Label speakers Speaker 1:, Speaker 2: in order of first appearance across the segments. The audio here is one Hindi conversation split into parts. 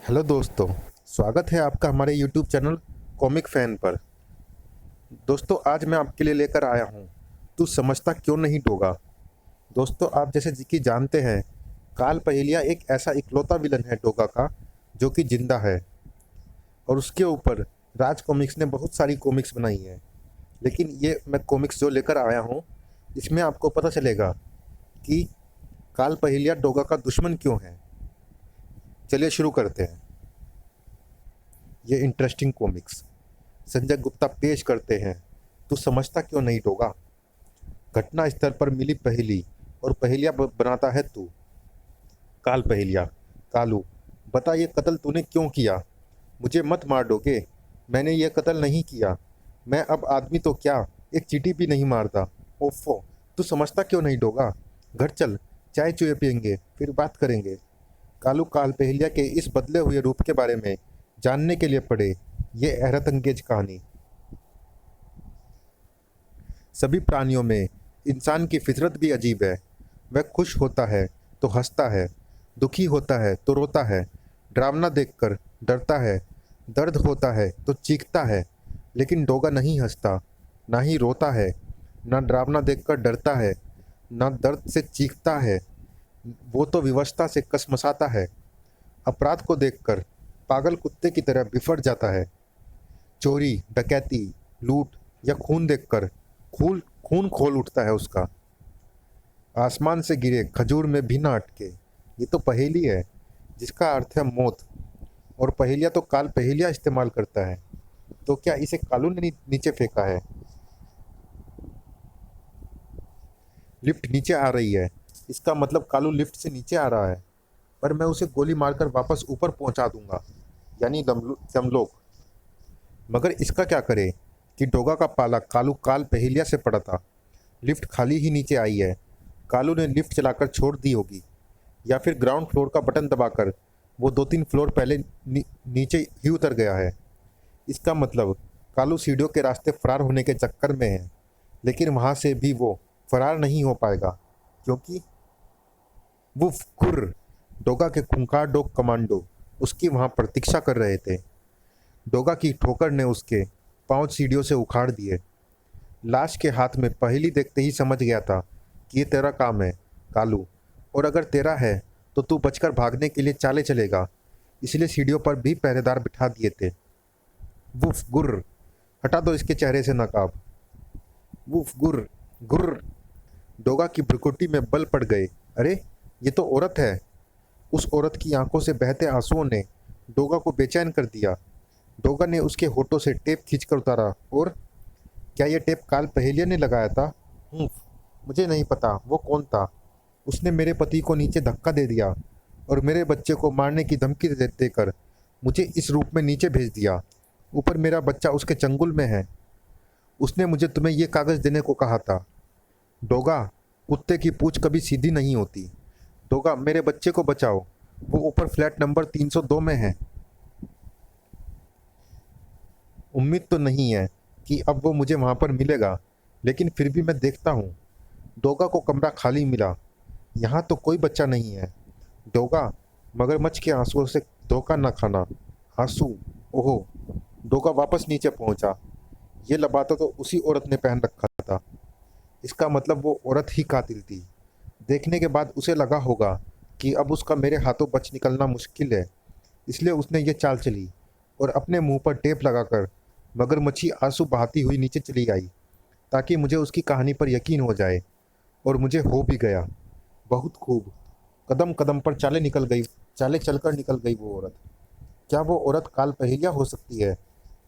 Speaker 1: हेलो दोस्तों, स्वागत है आपका हमारे यूट्यूब चैनल कॉमिक फैन पर। दोस्तों, आज मैं आपके लिए लेकर आया हूँ तू समझता क्यों नहीं डोगा। दोस्तों, आप जैसे कि जानते हैं, काल पहेलिया एक ऐसा इकलौता विलन है डोगा का जो कि जिंदा है। और उसके ऊपर राज कॉमिक्स ने बहुत सारी कॉमिक्स बनाई हैं। लेकिन ये मैं कॉमिक्स जो लेकर आया हूँ, इसमें आपको पता चलेगा कि काल पहेलिया डोगा का दुश्मन क्यों है। चलिए शुरू करते हैं ये इंटरेस्टिंग कॉमिक्स। संजय गुप्ता पेश करते हैं तू समझता क्यों नहीं डोगा। घटना स्थल पर मिली पहेली और पहेलियां बनाता है तू। काल पहेलिया। कालू, बता ये कत्ल तूने क्यों किया। मुझे मत मार डोगे, मैंने ये कत्ल नहीं किया। मैं अब आदमी तो क्या, एक चींटी भी नहीं मारता। ओफो, तू समझता क्यों नहीं डोगा। घर चल, चाय चुए पियेंगे फिर बात करेंगे। कालू काल पहेलिया के इस बदले हुए रूप के बारे में जानने के लिए पढ़े ये हैरत अंगेज कहानी। सभी प्राणियों में इंसान की फितरत भी अजीब है। वह खुश होता है तो हंसता है, दुखी होता है तो रोता है, डरावना देखकर डरता है, दर्द होता है तो चीखता है। लेकिन डोगा नहीं हंसता, ना ही रोता है, ना डरावना देखकर डरता है, ना दर्द से चीखता है। वो तो विवशता से कसमसाता है। अपराध को देखकर पागल कुत्ते की तरह बिफर जाता है। चोरी, डकैती, लूट या खून देखकर खून खून खोल उठता है उसका। आसमान से गिरे खजूर में भी ना अटके। ये तो पहेली है जिसका अर्थ है मौत। और पहेलिया तो काल पहेलिया इस्तेमाल करता है। तो क्या इसे कालू ने नीचे फेंका है। लिफ्ट नीचे आ रही है, इसका मतलब कालू लिफ्ट से नीचे आ रहा है। पर मैं उसे गोली मारकर वापस ऊपर पहुंचा दूंगा, यानी यमलोक। मगर इसका क्या करे कि डोगा का पाला कालू काल पहेलिया से पड़ा था। लिफ्ट खाली ही नीचे आई है। कालू ने लिफ्ट चलाकर छोड़ दी होगी, या फिर ग्राउंड फ्लोर का बटन दबाकर वो 2-3 फ्लोर पहले नीचे ही उतर गया है। इसका मतलब कालू सीढ़ियों के रास्ते फरार होने के चक्कर में है। लेकिन वहाँ से भी वो फरार नहीं हो पाएगा, क्योंकि वुफ खुर डोगा के खूंखार डॉग कमांडो उसकी वहाँ प्रतीक्षा कर रहे थे। डोगा की ठोकर ने उसके पाँव सीढ़ियों से उखाड़ दिए। लाश के हाथ में पहेली देखते ही समझ गया था कि ये तेरा काम है कालू। और अगर तेरा है तो तू बचकर भागने के लिए चाले चलेगा। इसलिए सीढ़ियों पर भी पहरेदार बिठा दिए थे। वुफ गुर्र, हटा दो इसके चेहरे से नकाब। वुफ गुर्र गुर्र। डोगा की भ्रुकुटी में बल पड़ गए। अरे, ये तो औरत है। उस औरत की आंखों से बहते आंसुओं ने डोगा को बेचैन कर दिया। डोगा ने उसके होठों से टेप खींचकर उतारा। और क्या ये टेप काल पहेलिया ने लगाया था। मुझे नहीं पता वो कौन था। उसने मेरे पति को नीचे धक्का दे दिया और मेरे बच्चे को मारने की धमकी देकर मुझे इस रूप में नीचे भेज दिया। ऊपर मेरा बच्चा उसके चंगुल में है। उसने मुझे तुम्हें ये कागज़ देने को कहा था। डोगा, कुत्ते की पूंछ कभी सीधी नहीं होती। डोगा, मेरे बच्चे को बचाओ, वो ऊपर फ्लैट नंबर 302 में है। उम्मीद तो नहीं है कि अब वो मुझे वहाँ पर मिलेगा, लेकिन फिर भी मैं देखता हूँ। डोगा को कमरा खाली मिला। यहाँ तो कोई बच्चा नहीं है। डोगा, मगरमच्छ के आंसुओं से धोखा न खाना। आंसू। ओहो। डोगा वापस नीचे पहुँचा। ये लबाता तो उसी औरत ने पहन रखा था। इसका मतलब वो औरत ही कातिल थी। देखने के बाद उसे लगा होगा कि अब उसका मेरे हाथों बच निकलना मुश्किल है। इसलिए उसने ये चाल चली और अपने मुंह पर टेप लगाकर मगरमच्छी आंसू बहाती हुई नीचे चली आई, ताकि मुझे उसकी कहानी पर यकीन हो जाए। और मुझे हो भी गया। बहुत खूब। कदम कदम पर चाले चलकर निकल गई वो औरत। क्या वो औरत काल पहेलिया हो सकती है।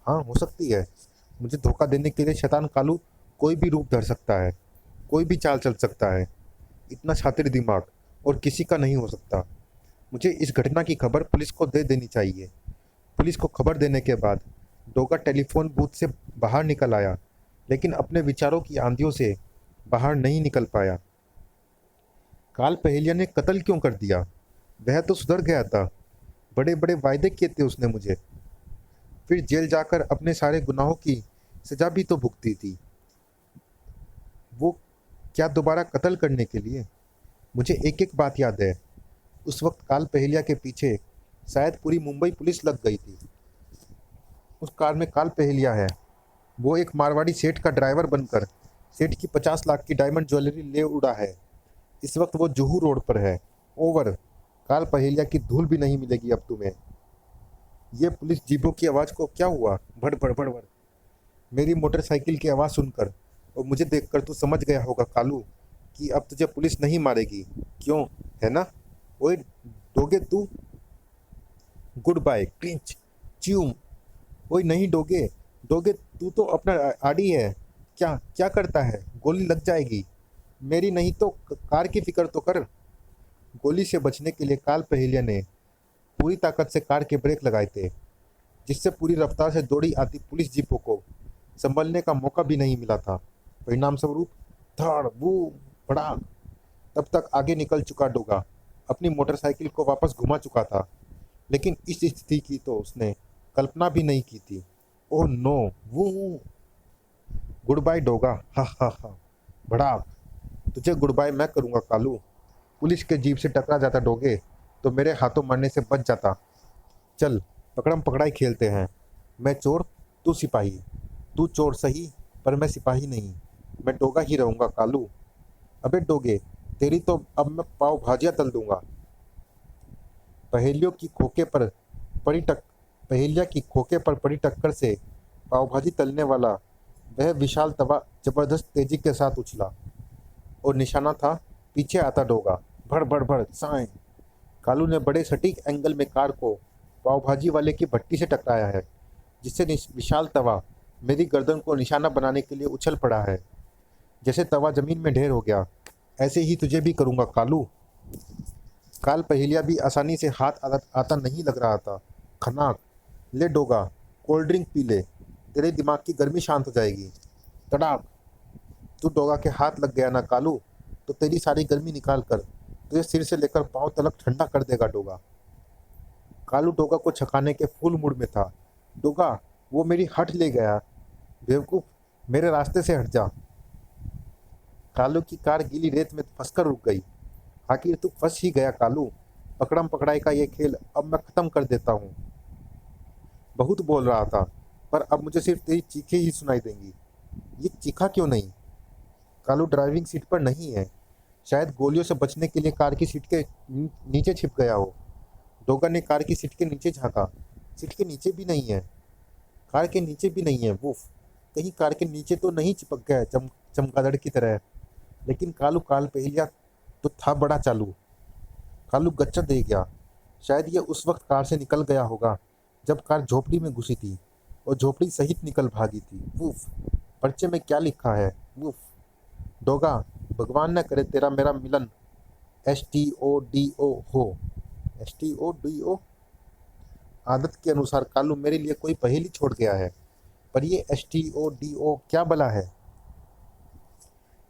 Speaker 1: हाँ, हो सकती है। मुझे धोखा देने के लिए शैतान कालू कोई भी रूप धर सकता है, कोई भी चाल चल सकता है। इतना शातिर दिमाग और किसी का नहीं हो सकता। मुझे इस घटना की खबर पुलिस को दे देनी चाहिए। पुलिस को खबर देने के बाद डोगा टेलीफोन बूथ से बाहर निकल आया, लेकिन अपने विचारों की आंधियों से बाहर नहीं निकल पाया। काल पहेलिया ने कत्ल क्यों कर दिया। वह तो सुधर गया था। बड़े बड़े वायदे किए थे उसने मुझे। फिर जेल जाकर अपने सारे गुनाहों की सजा भी तो भुगती थी। वो क्या दोबारा कत्ल करने के लिए। मुझे एक एक बात याद है। उस वक्त काल पहेलिया के पीछे शायद पूरी मुंबई पुलिस लग गई थी। उस कार में काल पहेलिया है। वो एक मारवाड़ी सेठ का ड्राइवर बनकर सेठ की 50 लाख की डायमंड ज्वेलरी ले उड़ा है। इस वक्त वो जुहू रोड पर है। ओवर। काल पहेलिया की धूल भी नहीं मिलेगी अब तुम्हें। ये पुलिस जीपों की आवाज़ को क्या हुआ? भड़ भड़ भड़ भड़। मेरी मोटरसाइकिल की आवाज़ सुनकर और मुझे देखकर तू समझ गया होगा कालू कि अब तुझे पुलिस नहीं मारेगी। क्यों? है ना? ओए, डोगे तू? गुड बाय क्रिंच। च्यूम। ओए नहीं डोगे। डोगे तू तो अपना आड़ी है। क्या क्या करता है? गोली लग जाएगी। मेरी नहीं तो कार की फिक्र तो कर। गोली से बचने के लिए काल पहेलिया ने पूरी ताकत से कार के ब्रेक लगाए थे, जिससे पूरी रफ्तार से दौड़ी आती पुलिस जीपों को संभलने का मौका भी नहीं मिला था। परिणाम स्वरूप धड़ बूम भड़ाक। तब तक आगे निकल चुका डोगा अपनी मोटरसाइकिल को वापस घुमा चुका था, लेकिन इस स्थिति की तो उसने कल्पना भी नहीं की थी। Oh no. वो गुड बाय डोगा। हा हा हा। भड़ाक। तुझे गुड बाय मैं करूँगा कालू। पुलिस के जीप से टकरा जाता डोगे तो मेरे हाथों मरने से बच जाता। चल पकड़म पकड़ाई खेलते हैं। मैं चोर, तू सिपाही। तू चोर सही, पर मैं सिपाही नहीं। मैं डोगा ही रहूँगा कालू। अबे डोगे, तेरी तो अब मैं पाव भाजियाँ तल दूंगा। पहेलियों की खोखे पर पड़ी टक पहेलिया की खोखे पर पड़ी टक्कर से पाव भाजी तलने वाला वह विशाल तवा जबरदस्त तेजी के साथ उछला और निशाना था पीछे आता डोगा। भड़ भड़ भड़ साएं। कालू ने बड़े सटीक एंगल में कार को पाव भाजी वाले की भट्टी से टकराया है, जिससे विशाल तवा मेरी गर्दन को निशाना बनाने के लिए उछल पड़ा है। जैसे तवा जमीन में ढेर हो गया, ऐसे ही तुझे भी करूँगा कालू। काल पहेलिया भी आसानी से हाथ आता नहीं लग रहा था। खनाक। ले डोगा, कोल्ड ड्रिंक पी ले, तेरे दिमाग की गर्मी शांत हो जाएगी। तड़ाक। तू डोगा के हाथ लग गया ना कालू, तो तेरी सारी गर्मी निकाल कर तुझे सिर से लेकर पाँव तलक ठंडा कर देगा डोगा। कालू डोगा को छकाने के फुल मूड में था। डोगा, वो मेरी हट ले गया। बेवकूफ़, मेरे रास्ते से हट जा। कालू की कार गीली रेत में फंसकर रुक गई। आखिर तू फंस ही गया कालू। पकड़म पकड़ाई का ये खेल अब मैं ख़त्म कर देता हूँ। बहुत बोल रहा था, पर अब मुझे सिर्फ तेरी चीखें ही सुनाई देंगी। ये चीखा क्यों नहीं? कालू ड्राइविंग सीट पर नहीं है। शायद गोलियों से बचने के लिए कार की सीट के नीचे छिप गया हो। डोगा ने कार की सीट के नीचे झांका। सीट के नीचे भी नहीं है। कार के नीचे भी नहीं है। वुफ। कहीं कार के नीचे तो नहीं चिपक गया चमगादड़ की तरह। लेकिन कालू काल पहेलिया तो था बड़ा चालू। कालू गच्चा दे गया। शायद ये उस वक्त कार से निकल गया होगा जब कार झोपड़ी में घुसी थी और झोपड़ी सहित निकल भागी थी। वुफ। पर्चे में क्या लिखा है? वुफ। डोगा, भगवान न करे तेरा मेरा मिलन STODO हो। STODO। आदत के अनुसार कालू मेरे लिए कोई पहेली छोड़ गया है, पर ये STODO क्या भला है?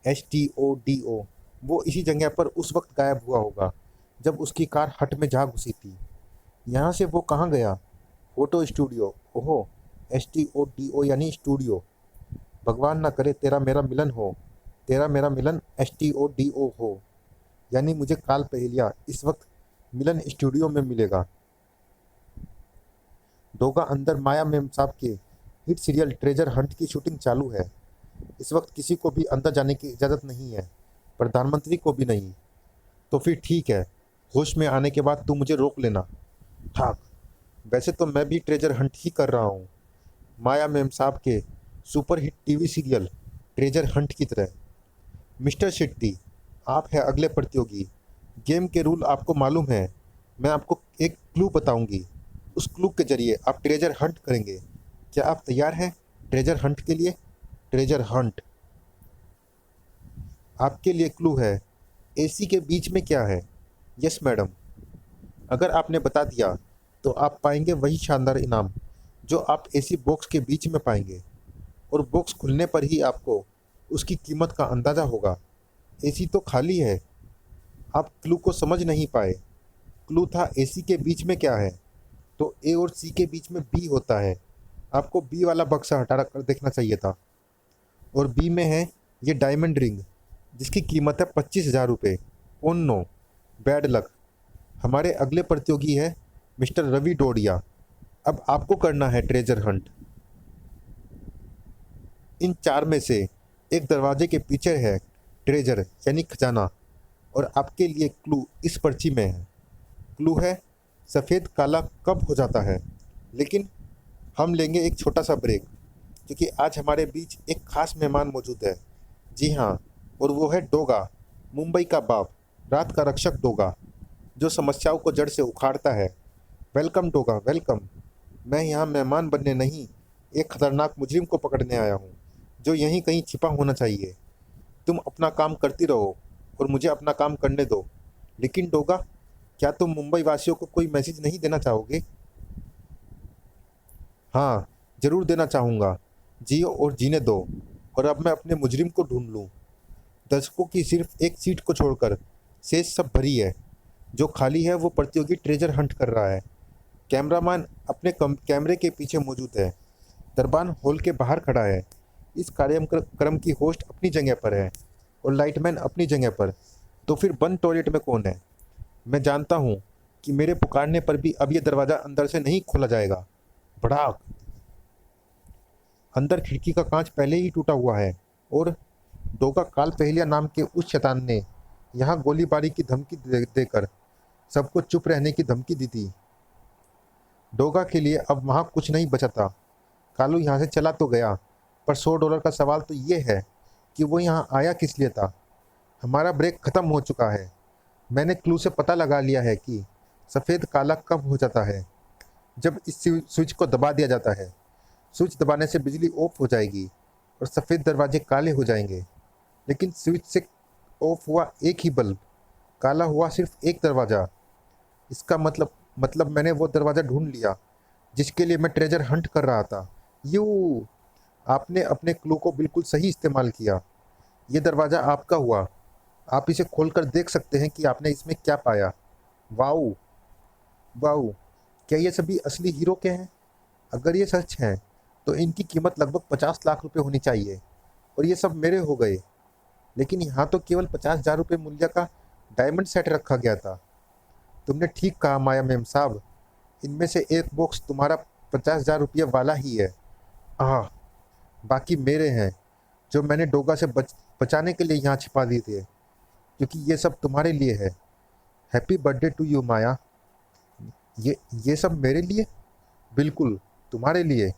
Speaker 1: STODO। वो इसी जगह पर उस वक्त गायब हुआ होगा जब उसकी कार हट में जा घुसी थी। यहाँ से वो कहाँ गया? Photo studio. ओहो, STODO यानी स्टूडियो। भगवान ना करे तेरा मेरा मिलन हो। तेरा मेरा मिलन STODO हो, यानी मुझे काल पहेलिया इस वक्त मिलन स्टूडियो में मिलेगा। डोगा अंदर माया मेम साहब के हिट सीरियल ट्रेजर हंट की शूटिंग चालू है। इस वक्त किसी को भी अंदर जाने की इजाज़त नहीं है, प्रधानमंत्री को भी नहीं। तो फिर ठीक है, होश में आने के बाद तू मुझे रोक लेना। ठाक। वैसे तो मैं भी ट्रेजर हंट ही कर रहा हूँ, माया मेम साहब के super hit TV serial treasure Hunt की तरह। मिस्टर शेट्टी, आप हैं अगले प्रतियोगी। गेम के रूल आपको मालूम है। मैं आपको एक क्लू बताऊंगी। उस क्लू के जरिए आप ट्रेजर हंट करेंगे। क्या आप तैयार हैं ट्रेजर हंट के लिए? Treasure Hunt. आपके लिए क्लू है, एसी के बीच में क्या है? Yes madam. अगर आपने बता दिया तो आप पाएंगे वही शानदार इनाम जो आप एसी बॉक्स के बीच में पाएंगे, और बॉक्स खुलने पर ही आपको उसकी कीमत का अंदाज़ा होगा। एसी तो खाली है। आप क्लू को समझ नहीं पाए। क्लू था एसी के बीच में क्या है, तो ए और सी के बीच में बी होता है। आपको बी वाला बक्सा हटा कर देखना चाहिए था, और बी में है ये डायमंड रिंग, जिसकी कीमत है 25,000 रुपये। Oh no, bad luck. हमारे अगले प्रतियोगी है मिस्टर रवि डोडिया, अब आपको करना है ट्रेजर हंट। इन चार में से एक दरवाजे के पीछे है ट्रेजर यानी खजाना, और आपके लिए क्लू इस पर्ची में है। क्लू है सफ़ेद काला कब हो जाता है। लेकिन हम लेंगे एक छोटा सा ब्रेक, क्योंकि आज हमारे बीच एक खास मेहमान मौजूद है। जी हाँ, और वो है डोगा, मुंबई का बाप, रात का रक्षक डोगा, जो समस्याओं को जड़ से उखाड़ता है। Welcome Doga, welcome. मैं यहाँ मेहमान बनने नहीं, एक खतरनाक मुजरिम को पकड़ने आया हूँ, जो यहीं कहीं छिपा होना चाहिए। तुम अपना काम करती रहो और मुझे अपना काम करने दो। लेकिन डोगा, क्या तुम मुंबई वासियों को कोई मैसेज नहीं देना चाहोगे? हाँ, ज़रूर देना चाहूँगा। जियो और जीने दो, और अब मैं अपने मुजरिम को ढूंढ लूँ। दर्शकों की सिर्फ एक सीट को छोड़कर शेष सब भरी है। जो खाली है वो प्रतियोगी ट्रेजर हंट कर रहा है। कैमरामैन अपने कैमरे के पीछे मौजूद है। दरबान हॉल के बाहर खड़ा है। इस कार्यक्रम की होस्ट अपनी जगह पर है और लाइटमैन अपनी जगह पर। तो फिर बंद टॉयलेट में कौन है? मैं जानता हूँ कि मेरे पुकारने पर भी अब यह दरवाज़ा अंदर से नहीं खोला जाएगा। भड़ाक! अंदर खिड़की का कांच पहले ही टूटा हुआ है, और डोगा काल पहलिया नाम के उस शैतान ने यहाँ गोलीबारी की धमकी देकर सबको चुप रहने की धमकी दी थी। डोगा के लिए अब वहाँ कुछ नहीं बचा था। कालू यहाँ से चला तो गया, पर $100 का सवाल तो ये है कि वो यहाँ आया किस लिए था। हमारा ब्रेक ख़त्म हो चुका है। मैंने क्लू से पता लगा लिया है कि सफ़ेद काला कब हो जाता है। जब इस स्विच को दबा दिया जाता है। स्विच दबाने से बिजली ऑफ हो जाएगी और सफ़ेद दरवाजे काले हो जाएंगे। लेकिन स्विच से ऑफ हुआ एक ही बल्ब, काला हुआ सिर्फ एक दरवाज़ा। इसका मतलब मैंने वो दरवाज़ा ढूंढ लिया जिसके लिए मैं ट्रेजर हंट कर रहा था। यू आपने अपने क्लू को बिल्कुल सही इस्तेमाल किया। ये दरवाज़ा आपका हुआ। आप इसे खोलकर देख सकते हैं कि आपने इसमें क्या पाया। वाओ वाओ, क्या ये सभी असली हीरो के हैं? अगर ये सच है तो इनकी कीमत लगभग 50 लाख रुपए होनी चाहिए, और ये सब मेरे हो गए। लेकिन यहाँ तो केवल 50,000 रुपये मूल्य का डायमंड सेट रखा गया था। तुमने ठीक कहा माया मेम साहब, इनमें से एक बॉक्स तुम्हारा 50,000 रुपये वाला ही है। आह, बाकी मेरे हैं, जो मैंने डोगा से बचाने के लिए यहाँ छिपा दिए थे, क्योंकि ये सब तुम्हारे लिए है। हैप्पी बर्थडे टू यू माया। ये सब मेरे लिए? बिल्कुल तुम्हारे लिए।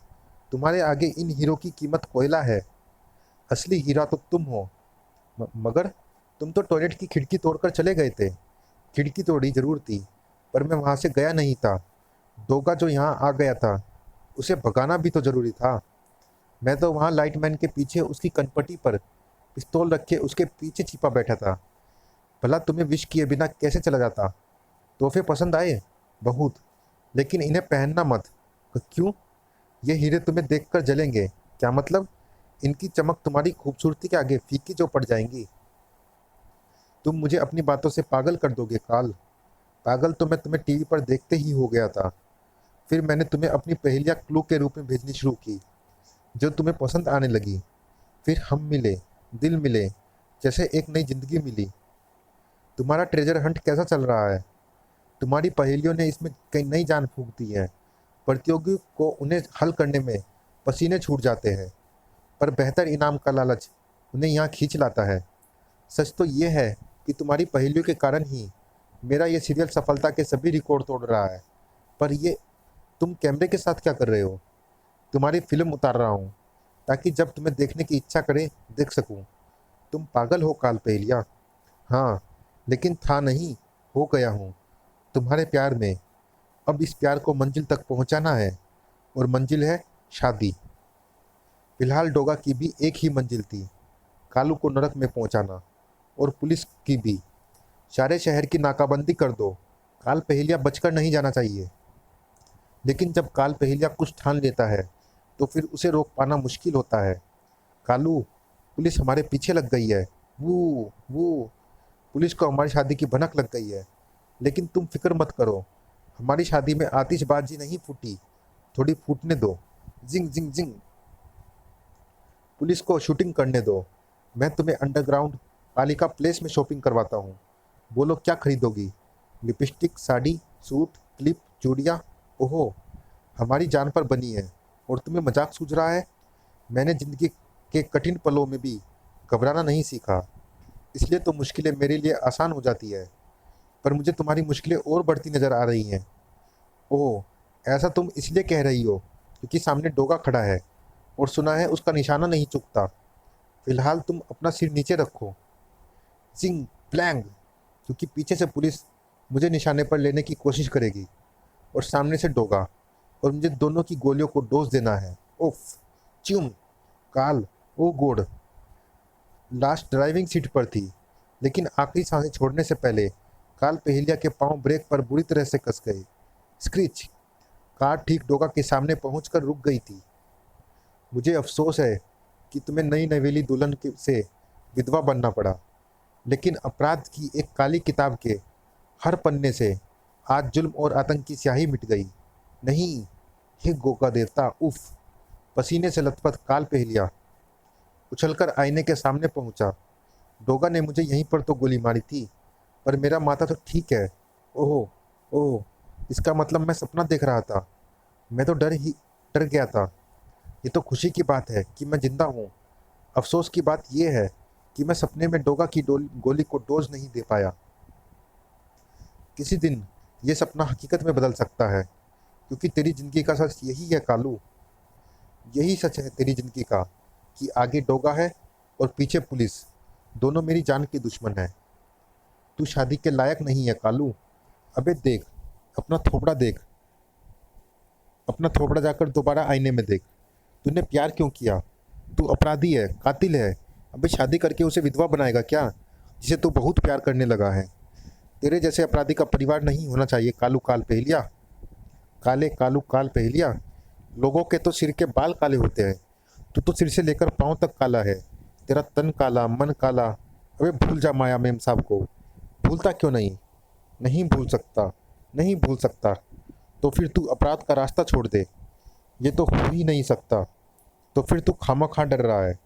Speaker 1: तुम्हारे आगे इन हीरो की कीमत कोयला है। असली हीरा तो तुम हो। मगर तुम तो टॉयलेट की खिड़की तोड़कर चले गए थे। खिड़की तोड़ी जरूर थी, पर मैं वहाँ से गया नहीं था। डोगा जो यहाँ आ गया था, उसे भगाना भी तो ज़रूरी था। मैं तो वहाँ लाइटमैन के पीछे उसकी कनपटी पर पिस्तौल रखे उसके पीछे छिपा बैठा था। भला तुम्हें विश किए बिना कैसे चला जाता? तोहफे पसंद आए? बहुत। लेकिन इन्हें पहनना मत। क्यों? ये हीरे तुम्हें देखकर जलेंगे। क्या मतलब? इनकी चमक तुम्हारी खूबसूरती के आगे फीकी जो पड़ जाएंगी। तुम मुझे अपनी बातों से पागल कर दोगे काल। पागल तो मैं तुम्हें टीवी पर देखते ही हो गया था। फिर मैंने तुम्हें अपनी पहेलियाँ क्लू के रूप में भेजनी शुरू की, जो तुम्हें पसंद आने लगी। फिर हम मिले, दिल मिले, जैसे एक नई जिंदगी मिली। तुम्हारा ट्रेजर हंट कैसा चल रहा है? तुम्हारी पहेलियों ने इसमें कई नई जान फूंक दी है। प्रतियोगी को उन्हें हल करने में पसीने छूट जाते हैं, पर बेहतर इनाम का लालच उन्हें यहाँ खींच लाता है। सच तो ये है कि तुम्हारी पहेलियों के कारण ही मेरा ये सीरियल सफलता के सभी रिकॉर्ड तोड़ रहा है। पर ये तुम कैमरे के साथ क्या कर रहे हो? तुम्हारी फिल्म उतार रहा हूँ, ताकि जब तुम्हें देखने की इच्छा करे देख सकूँ। तुम पागल हो काल पहेलिया। हाँ, लेकिन था नहीं, हो गया हूँ तुम्हारे प्यार में। अब इस प्यार को मंजिल तक पहुँचाना है, और मंजिल है शादी। फिलहाल डोगा की भी एक ही मंजिल थी, कालू को नरक में पहुँचाना, और पुलिस की भी। सारे शहर की नाकाबंदी कर दो। काल पहेलिया बचकर नहीं जाना चाहिए। लेकिन जब काल पहेलिया कुछ ठान लेता है तो फिर उसे रोक पाना मुश्किल होता है। कालू, पुलिस हमारे पीछे लग गई है। वो पुलिस को हमारी शादी की भनक लग गई है। लेकिन तुम फिक्र मत करो, हमारी शादी में आतिशबाजी नहीं फूटी, थोड़ी फूटने दो। जिंग जिंग जिंग। पुलिस को शूटिंग करने दो। मैं तुम्हें अंडरग्राउंड पालिका प्लेस में शॉपिंग करवाता हूँ। बोलो क्या खरीदोगी? लिपस्टिक, साड़ी, सूट, क्लिप, चूड़ियाँ? ओहो, हमारी जान पर बनी है और तुम्हें मजाक सूझ रहा है? मैंने ज़िंदगी के कठिन पलों में भी घबराना नहीं सीखा, इसलिए तो मुश्किलें मेरे लिए आसान हो जाती है। पर मुझे तुम्हारी मुश्किलें और बढ़ती नज़र आ रही हैं। ओह! ऐसा तुम इसलिए कह रही हो क्योंकि सामने डोगा खड़ा है और सुना है उसका निशाना नहीं चूकता। फिलहाल तुम अपना सिर नीचे रखो। जिंग प्लैंग, क्योंकि पीछे से पुलिस मुझे निशाने पर लेने की कोशिश करेगी और सामने से डोगा, और मुझे दोनों की गोलियों को डोज देना है। उफ! च्युम! काल! ओ गॉड! लाश ड्राइविंग सीट पर थी, लेकिन आखिरी सांसें छोड़ने से पहले काल पहेलिया के पांव ब्रेक पर बुरी तरह से कस गए। स्क्रीच! कार ठीक डोगा के सामने पहुंचकर रुक गई थी। मुझे अफसोस है कि तुम्हें नई नवेली दुल्हन से विधवा बनना पड़ा, लेकिन अपराध की एक काली किताब के हर पन्ने से आज जुल्म और आतंक की स्याही मिट गई। नहीं, हे गोगा देवता! उफ! पसीने से लथपथ काल पहेलिया उछलकर आईने के सामने पहुंचा। डोगा ने मुझे यहीं पर तो गोली मारी थी, पर मेरा माथा तो ठीक है। ओह ओह, इसका मतलब मैं सपना देख रहा था। मैं तो डर गया था। ये तो खुशी की बात है कि मैं जिंदा हूँ। अफसोस की बात यह है कि मैं सपने में डोगा की गोली को डोज नहीं दे पाया। किसी दिन ये सपना हकीकत में बदल सकता है, क्योंकि तेरी जिंदगी का सच यही है कालू। यही सच है तेरी जिंदगी का कि आगे डोगा है और पीछे पुलिस, दोनों मेरी जान के दुश्मन है। तू शादी के लायक नहीं है कालू। अबे देख, अपना थोबड़ा देख, अपना थोबड़ा जाकर दोबारा आईने में देख। तूने प्यार क्यों किया? तू अपराधी है, कातिल है। अबे शादी करके उसे विधवा बनाएगा क्या, जिसे तू बहुत प्यार करने लगा है? तेरे जैसे अपराधी का परिवार नहीं होना चाहिए कालू काल पहेलिया। काले कालू काल पहेलिया, लोगों के तो सिर के बाल काले होते हैं, तू तो सिर से लेकर पाँव तक काला है। तेरा तन काला, मन काला। अबे भूल जा माया मेम साहब को। भूलता क्यों नहीं? नहीं भूल सकता, नहीं भूल सकता। तो फिर तू अपराध का रास्ता छोड़ दे। ये तो हो ही नहीं सकता। तो फिर तू खामखा डर रहा है।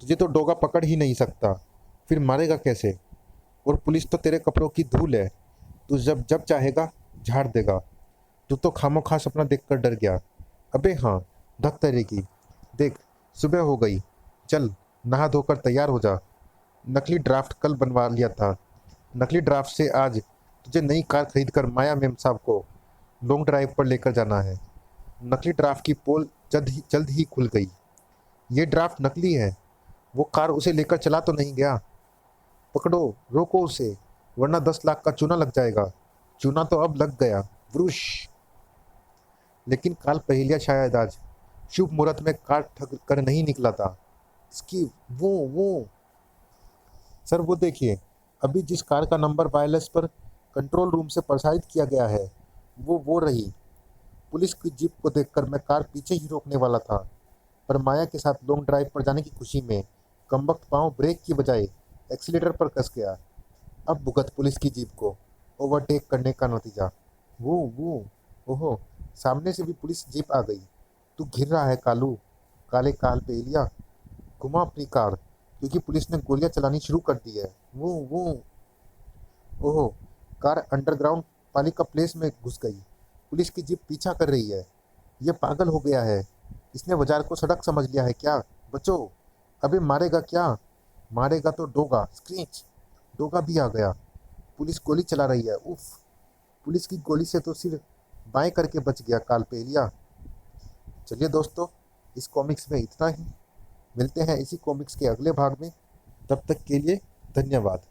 Speaker 1: तुझे तो डोगा पकड़ ही नहीं सकता, फिर मारेगा कैसे? और पुलिस तो तेरे कपड़ों की धूल है, तू जब जब चाहेगा झाड़ देगा। तू तो खामोखा सपना देखकर डर गया। अबे हाँ, धक तेरे की। देख, सुबह हो गई, चल नहा धोकर तैयार हो जा। नकली ड्राफ्ट कल बनवा लिया था। नकली ड्राफ्ट से आज तुझे नई कार खरीद कर माया मेम साहब को लॉन्ग ड्राइव पर लेकर जाना है। नकली ड्राफ्ट की पोल जल्द ही खुल गई। ये ड्राफ्ट नकली है, वो कार उसे लेकर चला तो नहीं गया। पकड़ो, रोको उसे, वरना 10 लाख का चूना लग जाएगा। चूना तो अब लग गया। वृश! लेकिन काल पहेलिया शायद आज शुभ मुहूर्त में कार ठग कर नहीं निकला था। इसकी वो सर, वो देखिए, अभी जिस कार का नंबर वायरलेस पर कंट्रोल रूम से प्रसारित किया गया है, वो रही। पुलिस की जीप को देखकर मैं कार पीछे ही रोकने वाला था, पर माया के साथ लॉन्ग ड्राइव पर जाने की खुशी में कमबख्त पाँव ब्रेक की बजाय एक्सीलेटर पर कस गया। अब भुगत पुलिस की जीप को ओवरटेक करने का नतीजा। वो ओहो, सामने से भी पुलिस जीप आ गई। तू घिर रहा है कालू, काले काल पहेलिया। घुमा अपनी कार, क्योंकि पुलिस ने गोलियां चलानी शुरू कर दी है। वो ओहो, कार अंडरग्राउंड पालिका प्लेस में घुस गई। पुलिस की जीप पीछा कर रही है। ये पागल हो गया है। इसने बाजार को सड़क समझ लिया है क्या? बचो! अबे मारेगा क्या? मारेगा तो डोगा। स्क्रीच! डोगा भी आ गया। पुलिस गोली चला रही है। उफ! पुलिस की गोली से तो सिर बाएं करके बच गया काल पहेलिया। चलिए दोस्तों, इस कॉमिक्स में इतना ही। मिलते हैं इसी कॉमिक्स के अगले भाग में। तब तक के लिए धन्यवाद।